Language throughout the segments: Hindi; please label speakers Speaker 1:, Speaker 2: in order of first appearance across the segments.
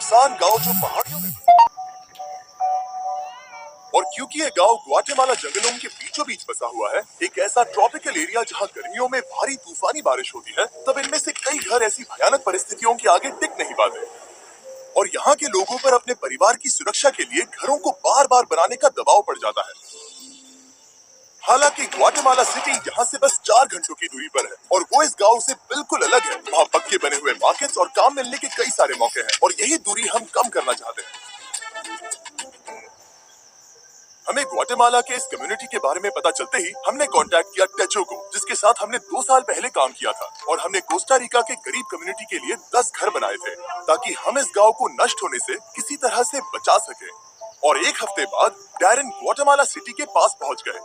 Speaker 1: सुनसान गांव जो पहाड़ियों में, और क्योंकि ये गांव ग्वाटेमाला जंगलों के बीचों बीच बसा हुआ है, एक ऐसा ट्रॉपिकल एरिया जहां गर्मियों में भारी तूफानी बारिश होती है, तब इनमें से कई घर ऐसी भयानक परिस्थितियों के आगे टिक नहीं पाते और यहाँ के लोगों पर अपने परिवार की सुरक्षा के लिए घरों को बार बार बनाने का दबाव पड़ जाता है। हालांकि ग्वाटेमाला सिटी यहाँ से बस 4 घंटों की दूरी पर है और वो इस गांव से बिल्कुल अलग है। वहाँ पक्के बने हुए मार्केट्स और काम मिलने के कई सारे मौके हैं और यही दूरी हम कम करना चाहते हैं। हमें ग्वाटेमाला के इस कम्युनिटी के बारे में पता चलते ही हमने कांटेक्ट किया टेचो को, जिसके साथ हमने 2 साल पहले काम किया था और हमने कोस्टा रिका के गरीब कम्युनिटी के लिए 10 घर बनाए थे ताकि हम इस गांव को नष्ट होने से किसी तरह से बचा सके। और 1 हफ्ते बाद डैरेन ग्वाटेमाला सिटी के पास पहुंच गए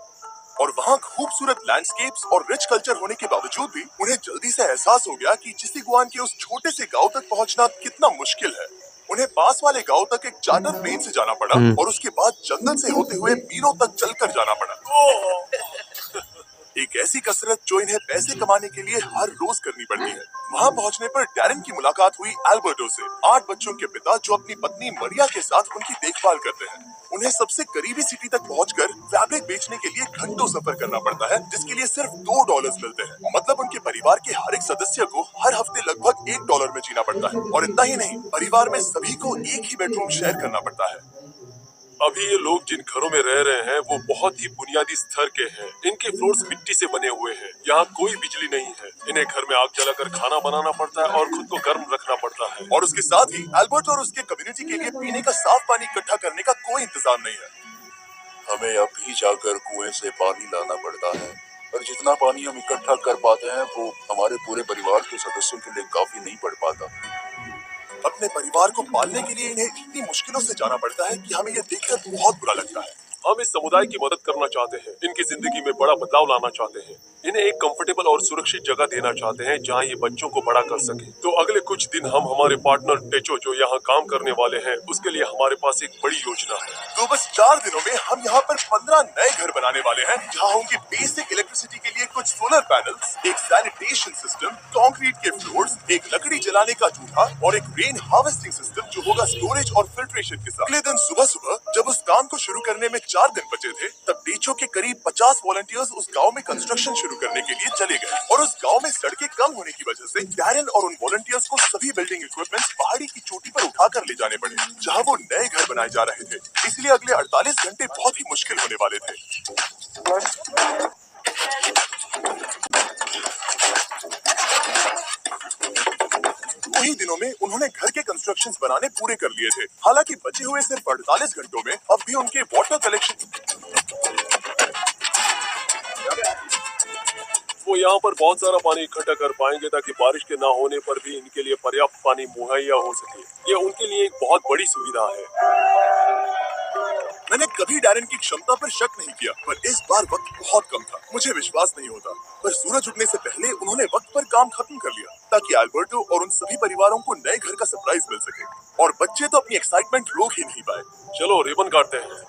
Speaker 1: और वहाँ खूबसूरत लैंडस्केप्स और रिच कल्चर होने के बावजूद भी उन्हें जल्दी से एहसास हो गया कि चिसीगुआन के उस छोटे से गांव तक पहुंचना कितना मुश्किल है। उन्हें पास वाले गांव तक एक चार्टर प्लेन से जाना पड़ा और उसके बाद जंगल से होते हुए मीलों तक चलकर जाना पड़ा। एक ऐसी कसरत जो इन्हें पैसे कमाने के लिए हर रोज करनी पड़ती है। वहां पहुंचने पर डैरेन की मुलाकात हुई एल्बर्टो से, 8 बच्चों के पिता जो अपनी पत्नी मरिया के साथ उनकी देखभाल करते हैं। उन्हें सबसे करीबी सिटी तक पहुंचकर फैब्रिक बेचने के लिए घंटों सफर करना पड़ता है, जिसके लिए सिर्फ $2 मिलते हैं। मतलब उनके परिवार के हर एक सदस्य को हर हफ्ते लगभग $1 में जीना पड़ता है। और इतना ही नहीं, परिवार में सभी को एक ही बेडरूम शेयर करना पड़ता है।
Speaker 2: अभी ये लोग जिन घरों में रह रहे हैं वो बहुत ही बुनियादी स्तर के हैं। इनके फ्लोर्स मिट्टी से बने हुए हैं। यहाँ कोई बिजली नहीं है। इन्हें घर में आग जलाकर खाना बनाना पड़ता है और खुद को गर्म रखना पड़ता है।
Speaker 1: और उसके साथ ही एल्बर्ट और उसके कम्युनिटी के लिए पीने का साफ पानी इकट्ठा करने का कोई इंतजाम नहीं है।
Speaker 3: हमें अभी जाकर कुएं से पानी लाना पड़ता है और जितना पानी हम इकट्ठा कर पाते हैं वो हमारे पूरे परिवार के सदस्यों के लिए काफी नहीं पड़ पाता।
Speaker 1: अपने परिवार को पालने के लिए इन्हें इतनी मुश्किलों से जाना पड़ता है कि हमें यह देखकर बहुत बुरा लगता है।
Speaker 2: हम इस समुदाय की मदद करना चाहते हैं। इनकी जिंदगी में बड़ा बदलाव लाना चाहते हैं। इन्हें एक कंफर्टेबल और सुरक्षित जगह देना चाहते हैं जहां ये बच्चों को बड़ा कर सके। तो अगले कुछ दिन हम हमारे पार्टनर टेचो जो यहाँ काम करने वाले हैं उसके लिए हमारे पास एक बड़ी योजना है।
Speaker 1: तो बस 4 दिनों में हम यहाँ पर 15 नए घर बनाने वाले हैं जहाँ होंगे बेसिक इलेक्ट्रिसिटी के लिए कुछ सोलर पैनल्स, एक सैनिटेशन सिस्टम, कंक्रीट के फ्लोर्स, एक लकड़ी जलाने का चूल्हा और एक रेन हार्वेस्टिंग सिस्टम जो होगा स्टोरेज और फिल्ट्रेशन के साथ। अगले दिन सुबह सुबह जब उस काम को शुरू करने में 4 दिन बचे थे, तब टेचो के करीब 50 वॉलंटियर्स उस गांव में कंस्ट्रक्शन शुरू करने के लिए चले गए और उस गांव में सड़कें कम होने की वजह से डैरेन और उन वॉलंटियर्स को सभी बिल्डिंग इक्विपमेंट्स पहाड़ी की चोटी पर उठाकर ले जाने पड़े जहां वो नए घर बनाए जा रहे थे। इसलिए अगले 48 घंटे बहुत ही मुश्किल होने वाले थे। वही दिनों में उन्होंने घर के कंस्ट्रक्शंस बनाने पूरे कर लिए थे। हालांकि बचे हुए सिर्फ 48 घंटों में अब भी उनके वाटर कलेक्शन,
Speaker 2: वो यहाँ पर बहुत सारा पानी इकट्ठा कर पाएंगे ताकि बारिश के ना होने पर भी इनके लिए पर्याप्त पानी मुहैया हो सके। ये उनके लिए एक बहुत बड़ी सुविधा है।
Speaker 1: मैंने कभी डैरेन की क्षमता पर शक नहीं किया, पर इस बार वक्त बहुत कम था। मुझे विश्वास नहीं होता, पर सूरज उगने से पहले उन्होंने वक्त पर काम खत्म कर लिया ताकि एल्बर्टो और उन सभी परिवारों को नए घर का सरप्राइज मिल सके। और बच्चे तो अपनी एक्साइटमेंट रोक ही नहीं पाए।
Speaker 2: चलो रिबन काटते हैं।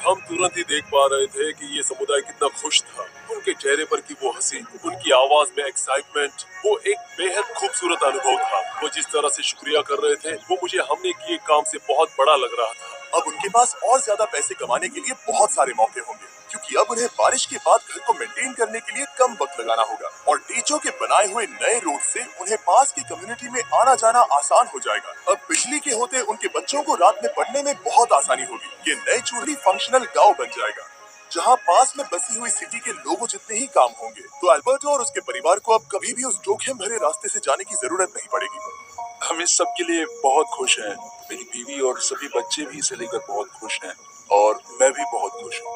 Speaker 2: हम तुरंत ही देख पा रहे थे कि ये समुदाय कितना खुश था। उनके चेहरे पर की वो हंसी, उनकी आवाज में एक्साइटमेंट, वो एक बेहद खूबसूरत अनुभव था। वो जिस तरह से शुक्रिया कर रहे थे वो मुझे हमने किए काम से बहुत बड़ा लग रहा था।
Speaker 1: अब उनके पास और ज्यादा पैसे कमाने के लिए बहुत सारे मौके होंगे क्योंकि अब उन्हें बारिश के बाद घर को मेंटेन करने के लिए कम वक्त लगाना होगा और टेचो के बनाए हुए नए रोड से उन्हें पास की कम्युनिटी में आना जाना आसान हो जाएगा। अब बिजली के होते उनके बच्चों को रात में पढ़ने में बहुत आसानी होगी। ये नए चूल्ही फंक्शनल गांव बन जाएगा जहां पास में बसी हुई सिटी के लोगों जितने ही काम होंगे। तो एल्बर्टो और उसके परिवार को अब कभी भी उस जोखिम भरे रास्ते से जाने की जरूरत नहीं पड़ेगी।
Speaker 3: हम इस सब के लिए बहुत खुश हैं। मेरी बीवी और सभी बच्चे भी इसे लेकर बहुत खुश हैं और मैं भी बहुत खुश हूँ।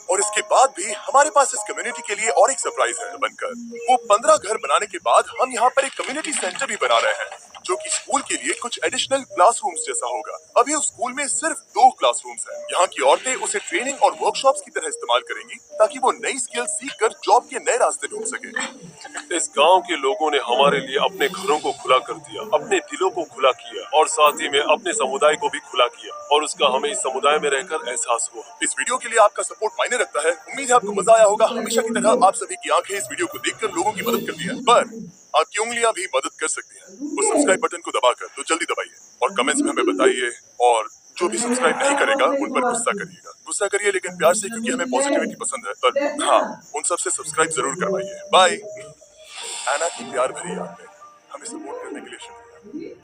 Speaker 1: और इसके बाद भी हमारे पास इस कम्युनिटी के लिए और एक सरप्राइज है बनकर। वो 15 घर बनाने के बाद हम यहाँ पर एक कम्युनिटी सेंटर भी बना रहे हैं जो कि स्कूल के लिए कुछ एडिशनल क्लासरूम्स जैसा होगा। अभी उस स्कूल में सिर्फ 2 क्लासरूम्स हैं। यहाँ की औरतें उसे ट्रेनिंग और वर्कशॉप्स की तरह इस्तेमाल करेंगी ताकि वो नई स्किल सीखकर जॉब के नए रास्ते ढूंढ सके।
Speaker 2: इस गांव के लोगों ने हमारे लिए अपने घरों को खुला कर दिया, अपने दिलों को खुला किया और साथ ही में अपने समुदाय को भी खुला किया और उसका हमें इस समुदाय में रहकर एहसास हुआ।
Speaker 1: इस वीडियो के लिए आपका सपोर्ट मायने रखता है। उम्मीद है आपको मजा आया होगा। हमेशा की तरह आप सभी की आंखें इस वीडियो को देखकर लोगों की मदद करती हैं, पर आपकी उंगलियां भी मदद कर सकती हैं। वो सब्सक्राइब बटन को दबाकर तो जल्दी दबाइए और कमेंट्स में हमें बताइए। और जो भी सब्सक्राइब नहीं करेगा उन पर गुस्सा करिएगा। गुस्सा करिए लेकिन प्यार से, क्योंकि हमें पॉजिटिविटी पसंद है। पर हाँ, उन सबसे सब्सक्राइब जरूर करवाइए। बाय। एना की प्यार भरी याद में हमें सपोर्ट करने के लिए शुक्रिया।